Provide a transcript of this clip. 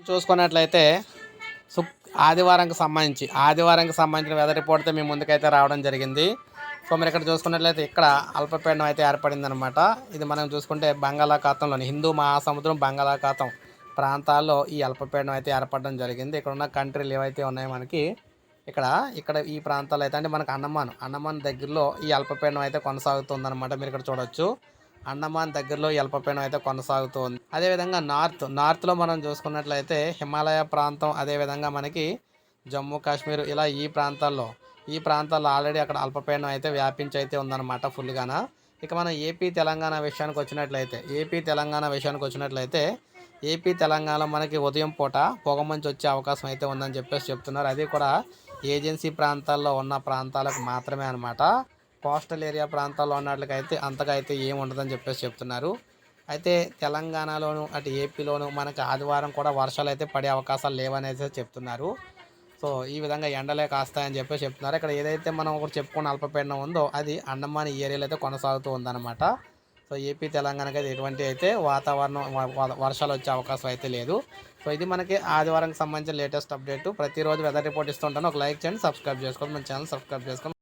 చూసుకున్నట్లయితే ఆదివారానికి సంబంధించిన వెదర్ రిపోర్ట్తో మీ ముందుకైతే రావడం జరిగింది. సో మీరు ఇక్కడ చూసుకున్నట్లయితే ఇక్కడ అల్పపీడనం అయితే ఏర్పడింది అనమాట. ఇది మనం చూసుకుంటే బంగాళాఖాతంలోని హిందూ మహాసముద్రం బంగాళాఖాతం ప్రాంతాల్లో ఈ అల్పపీడనం అయితే ఏర్పడడం జరిగింది. ఇక్కడ ఉన్న కంట్రీలు ఏవైతే ఉన్నాయో మనకి ఇక్కడ ఈ ప్రాంతాలు అయితే అంటే మనకు అండమాన్ దగ్గరలో ఈ అల్పపీడనం అయితే కొనసాగుతుంది అనమాట. మీరు ఇక్కడ చూడొచ్చు, అండమాన్ దగ్గరలో ఈ అల్పపీడనం అయితే కొనసాగుతుంది. అదేవిధంగా నార్త్లో మనం చూసుకున్నట్లయితే హిమాలయ ప్రాంతం, అదేవిధంగా మనకి జమ్మూ కాశ్మీర్ ఇలా ఈ ప్రాంతాల్లో ఆల్రెడీ అక్కడ అల్పపీడనం అయితే వ్యాపించి అయితే ఉందన్నమాట ఫుల్గాన. ఇక మనం ఏపీ తెలంగాణ విషయానికి వచ్చినట్లయితే ఏపీ తెలంగాణలో మనకి ఉదయం పూట పొగమంచు వచ్చే అవకాశం అయితే ఉందని చెప్తున్నారు. అది కూడా ఏజెన్సీ ప్రాంతాల్లో ఉన్న ప్రాంతాలకు మాత్రమే అనమాట. కోస్టల్ ఏరియా ప్రాంతాల్లో ఉన్నట్లకైతే అంతగా అయితే ఏమి ఉండదని చెప్తున్నారు. అయితే తెలంగాణలోను అటు ఏపీలోను మనకి ఆదివారం కూడా వర్షాలు అయితే పడే అవకాశాలు లేవనేసి చెప్తున్నారు. సో ఈ విధంగా ఎండలే కాస్తాయని చెప్తున్నారు. ఇక్కడ ఏదైతే మనం ఒకటి చెప్పుకున్న అల్పపీడనం ఉందో అది అండమాన్ ఏరియాలో అయితే కొనసాగుతూ ఉందన్నమాట. సో ఏపీ తెలంగాణకి అయితే ఎటువంటి అయితే వర్షాలు వచ్చే అవకాశం అయితే లేదు. సో ఇది మనకి ఆదివారంకి సంబంధించిన లేటెస్ట్ అప్డేట్. ప్రతిరోజు వెదర్ రిపోర్ట్ ఇస్తుంటాను. ఒక లైక్ చేయండి, సబ్స్క్రైబ్ చేసుకోండి, మన ఛానల్ సబ్స్క్రైబ్ చేసుకోండి.